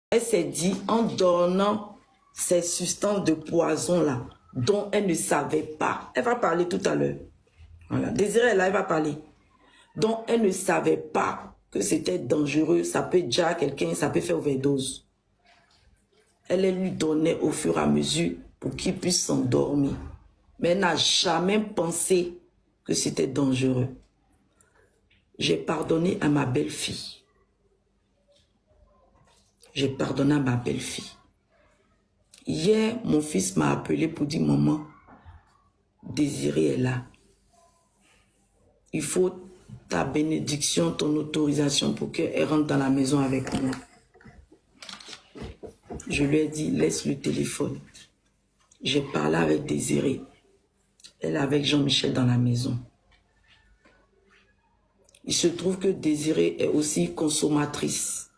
Elle s'est dit, en donnant ces substances de poison-là, dont elle ne savait pas. Elle va parler tout à l'heure. Voilà. Désirée, là, elle va parler. Dont elle ne savait pas que c'était dangereux. Ça peut déjà quelqu'un, ça peut faire overdose. Elle lui donnait au fur et à mesure pour qu'il puisse s'endormir. Mais elle n'a jamais pensé que c'était dangereux. J'ai pardonné à ma belle-fille. J'ai pardonné à ma belle-fille. Hier, mon fils m'a appelé pour dire, maman, Désirée est là. Il faut ta bénédiction, ton autorisation pour qu'elle rentre dans la maison avec moi. Je lui ai dit, laisse le téléphone. J'ai parlé avec Désirée. Elle est avec Jean-Michel dans la maison. Il se trouve que Désirée est aussi consommatrice.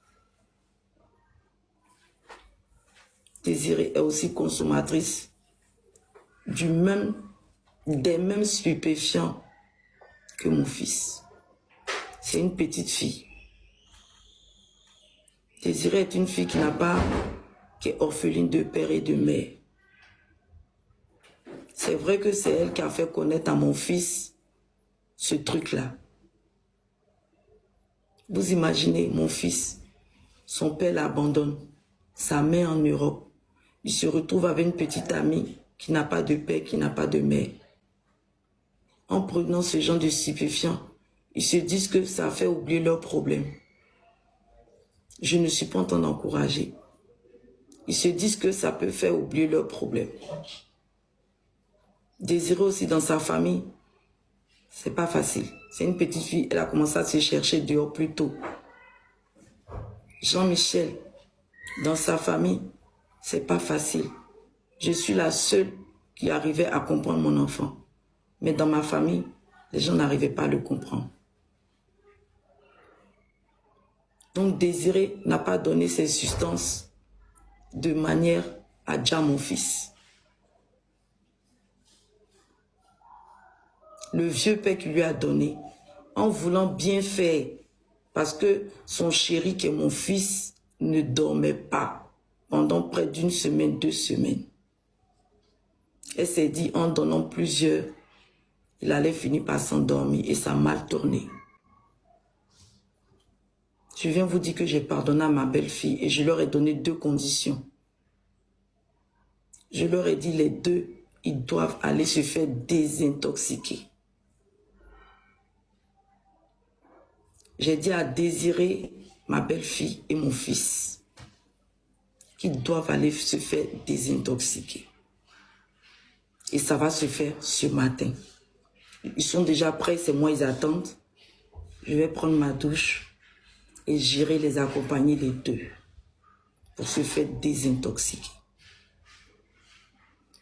Désirée est aussi consommatrice des mêmes stupéfiants que mon fils. C'est une petite fille. Désirée est une fille qui est orpheline de père et de mère. C'est vrai que c'est elle qui a fait connaître à mon fils ce truc-là. Vous imaginez, mon fils, son père l'abandonne, sa mère en Europe. Il se retrouve avec une petite amie qui n'a pas de père, qui n'a pas de mère. En prenant ce genre de stupéfiants, ils se disent que ça fait oublier leurs problèmes. Je ne suis pas en train d'encourager. Ils se disent que ça peut faire oublier leurs problèmes. Désirée aussi dans sa famille, c'est pas facile. C'est une petite fille, elle a commencé à se chercher dehors plus tôt. Jean-Michel, dans sa famille, c'est pas facile. Je suis la seule qui arrivait à comprendre mon enfant. Mais dans ma famille, les gens n'arrivaient pas à le comprendre. Donc Désirée n'a pas donné ses substances de manière à dire mon fils. Le vieux père qui lui a donné, en voulant bien faire, parce que son chéri, qui est mon fils, ne dormait pas pendant près d'une semaine, 2 semaines. Elle s'est dit, en donnant plusieurs, il allait finir par s'endormir et ça a mal tourné. Je viens vous dire que j'ai pardonné à ma belle-fille et je leur ai donné 2 conditions. Je leur ai dit, les 2, ils doivent aller se faire désintoxiquer. J'ai dit à Désirée, ma belle-fille et mon fils, qu'ils doivent aller se faire désintoxiquer. Et ça va se faire ce matin. Ils sont déjà prêts, c'est moi, ils attendent. Je vais prendre ma douche et j'irai les accompagner les 2 pour se faire désintoxiquer.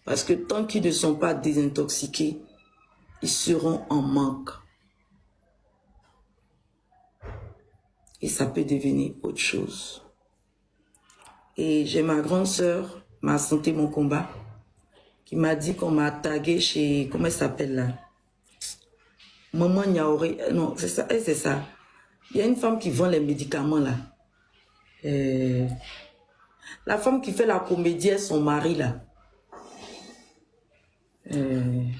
Parce que tant qu'ils ne sont pas désintoxiqués, ils seront en manque. Et ça peut devenir autre chose. Et j'ai ma grande sœur, Ma Santé Mon Combat, qui m'a dit qu'on m'a tagué chez, comment elle s'appelle là? Maman Niaoré, non, c'est ça, c'est ça. Il y a une femme qui vend les médicaments là. La femme qui fait la comédie est son mari là. Il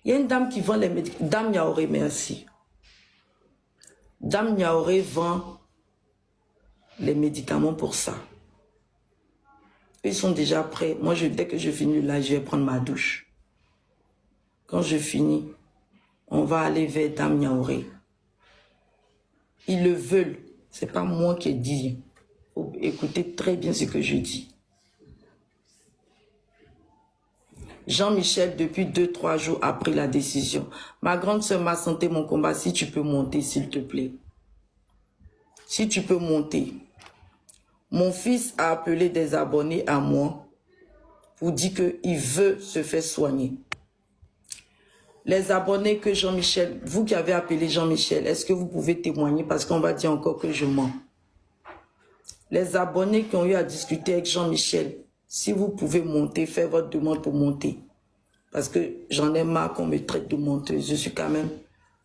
y a une dame qui vend les médicaments. Dame Niaoré, merci. Dame Niaoré vend les médicaments pour ça. Ils sont déjà prêts. Moi, dès que je finis là, je vais prendre ma douche. Quand je finis, on va aller vers Dame Niaoré. Ils le veulent. C'est pas moi qui ai dit. Faut écouter très bien ce que je dis. Jean-Michel, depuis 2-3 jours, a pris la décision. Ma grande sœur, Ma Santé Mon Combat, si tu peux monter, s'il te plaît. Si tu peux monter. Mon fils a appelé des abonnés à moi pour dire qu'il veut se faire soigner. Les abonnés que Jean-Michel, vous qui avez appelé Jean-Michel, est-ce que vous pouvez témoigner parce qu'on va dire encore que je mens. Les abonnés qui ont eu à discuter avec Jean-Michel, si vous pouvez monter, faire votre demande pour monter. Parce que j'en ai marre qu'on me traite de menteuse. Je suis quand même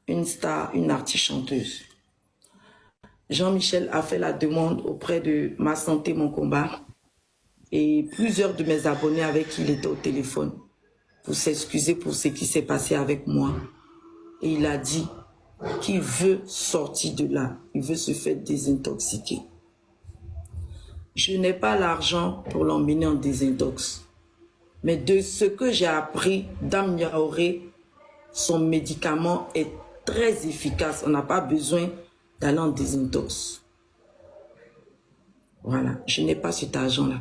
une star, une artiste chanteuse. Jean-Michel a fait la demande auprès de Ma Santé, Mon Combat et plusieurs de mes abonnés avec qui il était au téléphone pour s'excuser pour ce qui s'est passé avec moi. Et il a dit qu'il veut sortir de là, il veut se faire désintoxiquer. Je n'ai pas l'argent pour l'emmener en désintox. Mais de ce que j'ai appris, Dame Yaoré, son médicament est très efficace. On n'a pas besoin d'aller en désintox. Voilà, je n'ai pas cet argent-là.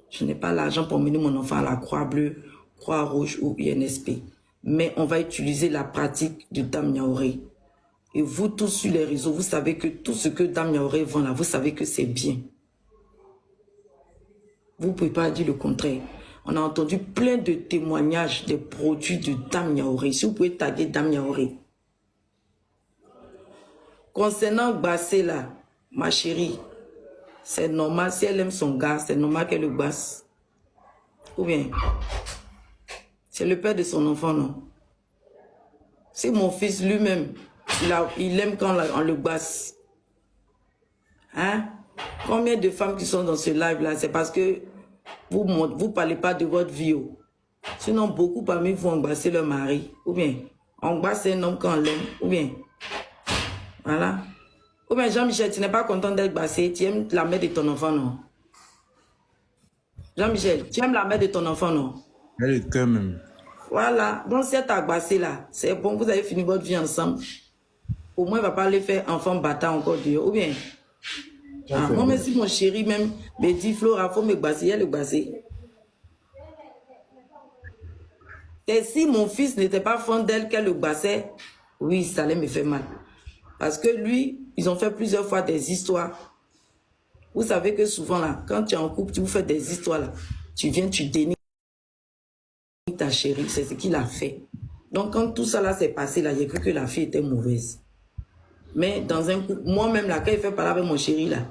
Je n'ai pas l'argent pour mener mon enfant à la Croix-Bleue, Croix-Rouge ou INSP. Mais on va utiliser la pratique de Dame Yaoré. Et vous tous sur les réseaux, vous savez que tout ce que Dame Yaoré vend là, vous savez que c'est bien. Vous ne pouvez pas dire le contraire. On a entendu plein de témoignages des produits de Dame Yaoré. Si vous pouvez taguer Dame Yaoré. Concernant Bassé là, ma chérie, c'est normal. Si elle aime son gars, c'est normal qu'elle le basse. Ou bien, c'est le père de son enfant, non? C'est mon fils lui-même. Il aime quand on le basse. Hein? Combien de femmes qui sont dans ce live-là, c'est parce que vous ne parlez pas de votre vie. Sinon, beaucoup parmi vous embrassez leur mari. Ou bien, on embrasse un homme quand on l'aime. Ou bien, voilà. Ou bien, Jean-Michel, tu n'es pas content d'être bassé. Tu aimes la mère de ton enfant, non? Jean-Michel, tu aimes la mère de ton enfant, non? Elle est quand même. Voilà. Donc, si elle t'a bassé là, c'est bon, vous avez fini votre vie ensemble. Au moins, il ne va pas aller faire enfant battant encore dehors. Ou bien... Ah, moi, même si mon chéri même me dit, Flora, il faut me basser, elle le basser. Et si mon fils n'était pas fan d'elle, qu'elle le bassait, oui, ça allait me faire mal. Parce que lui, ils ont fait plusieurs fois des histoires. Vous savez que souvent, là, quand tu es en couple, tu vous fais des histoires, là. Tu viens, tu dénigres ta chérie, c'est ce qu'il a fait. Donc, quand tout ça, là, s'est passé, là, j'ai cru que la fille était mauvaise. Mais dans un couple, moi-même, là, quand il fait parler avec mon chéri, là,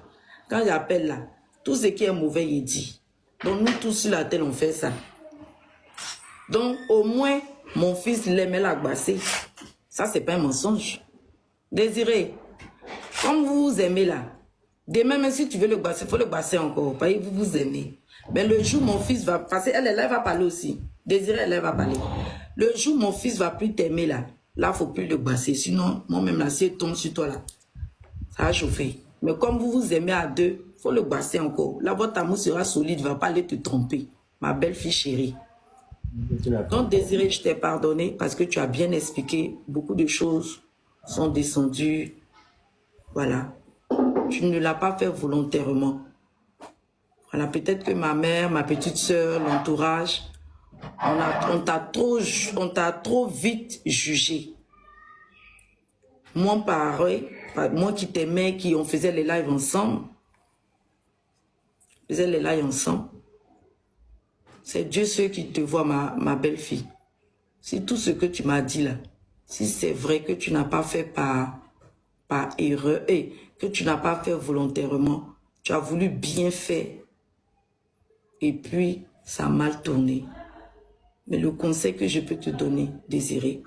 quand j'appelle, là, tout ce qui est mauvais, il dit. Donc, nous tous sur la tête, on fait ça. Donc, au moins, mon fils l'aimait la basser. Ça, c'est pas un mensonge. Désiré, comme vous vous aimez, là, demain, même si tu veux le basser, il faut le basser encore. Parce que vous vous aimez. Mais le jour, mon fils va passer, elle va parler aussi. Désiré, elle va parler. Le jour, mon fils va plus t'aimer, là. Là, il ne faut plus le basser. Sinon, moi-même, là, si elle tombe sur toi, là, ça va chauffer. Mais comme vous vous aimez à deux, il faut le basser encore. Là, votre amour sera solide, il ne va pas aller te tromper. Ma belle fille chérie. Donc, Désiré, je t'ai pardonné parce que tu as bien expliqué. Beaucoup de choses sont descendues. Voilà. Tu ne l'as pas fait volontairement. Voilà, peut-être que ma mère, ma petite sœur, l'entourage, on t'a trop vite jugé. Moi, pareil, moi qui t'aimais, on faisait les lives ensemble. On faisait les lives ensemble. C'est Dieu seul qui te voit, ma belle-fille. Si tout ce que tu m'as dit là, si c'est vrai que tu n'as pas fait par erreur, et que tu n'as pas fait volontairement, tu as voulu bien faire, et puis ça a mal tourné. Mais le conseil que je peux te donner, Désiré,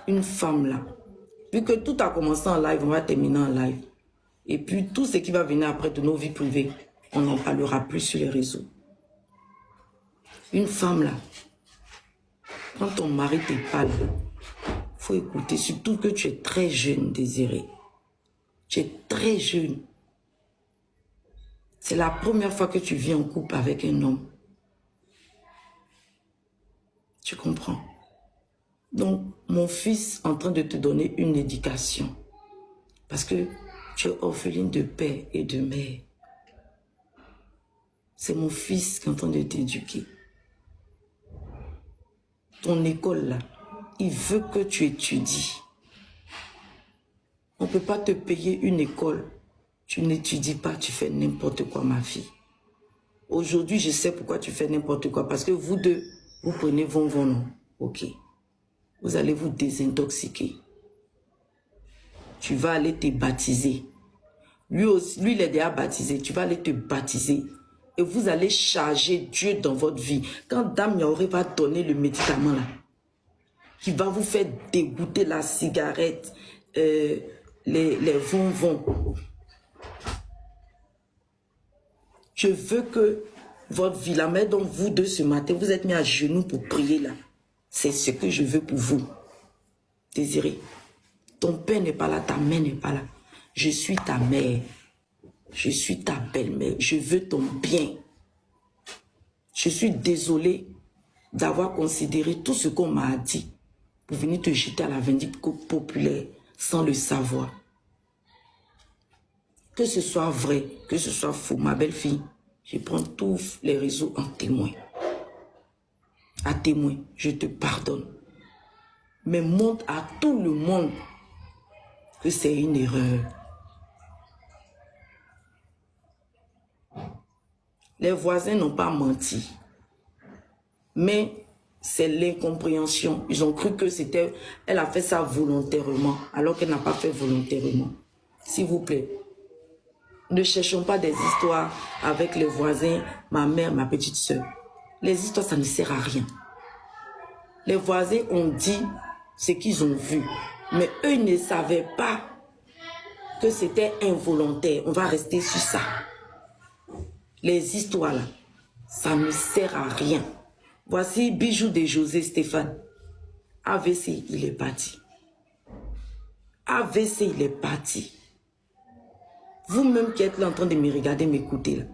une femme là, vu que tout a commencé en live, on va terminer en live. Et puis tout ce qui va venir après de nos vies privées, on n'en parlera plus sur les réseaux. Une femme là, quand ton mari te parle, il faut écouter, surtout que tu es très jeune, Désiré. Tu es très jeune. C'est la première fois que tu vis en couple avec un homme. Tu comprends? Donc, mon fils est en train de te donner une éducation. Parce que tu es orpheline de père et de mère. C'est mon fils qui est en train de t'éduquer. Ton école, là, il veut que tu étudies. On ne peut pas te payer une école. Tu n'étudies pas, tu fais n'importe quoi, ma fille. Aujourd'hui, je sais pourquoi tu fais n'importe quoi. Parce que vous deux, vous prenez vos non. Ok. Vous allez vous désintoxiquer. Tu vas aller te baptiser. Lui aussi, lui, il est déjà baptisé. Tu vas aller te baptiser. Et vous allez charger Dieu dans votre vie. Quand Dame Yaoré va donner le médicament là, qui va vous faire dégoûter la cigarette, les vont. Je veux que votre vie, la mère dont vous deux ce matin, vous êtes mis à genoux pour prier là. C'est ce que je veux pour vous. Désiré, ton père n'est pas là, ta mère n'est pas là. Je suis ta mère. Je suis ta belle-mère. Je veux ton bien. Je suis désolée d'avoir considéré tout ce qu'on m'a dit pour venir te jeter à la vindicte populaire sans le savoir. Que ce soit vrai, que ce soit faux, ma belle-fille, je prends tous les réseaux en témoin. À témoin, je te pardonne. Mais montre à tout le monde que c'est une erreur. Les voisins n'ont pas menti. Mais c'est l'incompréhension. Ils ont cru que c'était... Elle a fait ça volontairement, alors qu'elle n'a pas fait volontairement. S'il vous plaît, ne cherchons pas des histoires avec les voisins, ma mère, ma petite soeur. Les histoires, ça ne sert à rien. Les voisins ont dit ce qu'ils ont vu. Mais eux, ils ne savaient pas que c'était involontaire. On va rester sur ça. Les histoires, là, ça ne sert à rien. Voici Bijou de José Stéphane. AVC, il est parti. AVC, il est parti. Vous-même qui êtes là en train de me regarder, m'écouter là.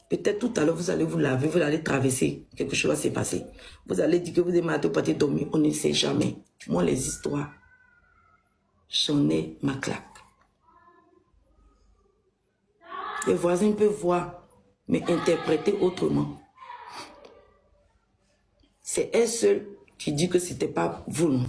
Peut-être tout à l'heure, vous allez vous laver, vous allez traverser, quelque chose va se passer. Vous allez dire que vous êtes malade, vous êtes dormir, on ne sait jamais. Moi, les histoires, j'en ai ma claque. Les voisins peuvent voir, mais interpréter autrement. C'est elle seule qui dit que ce n'était pas volontaire.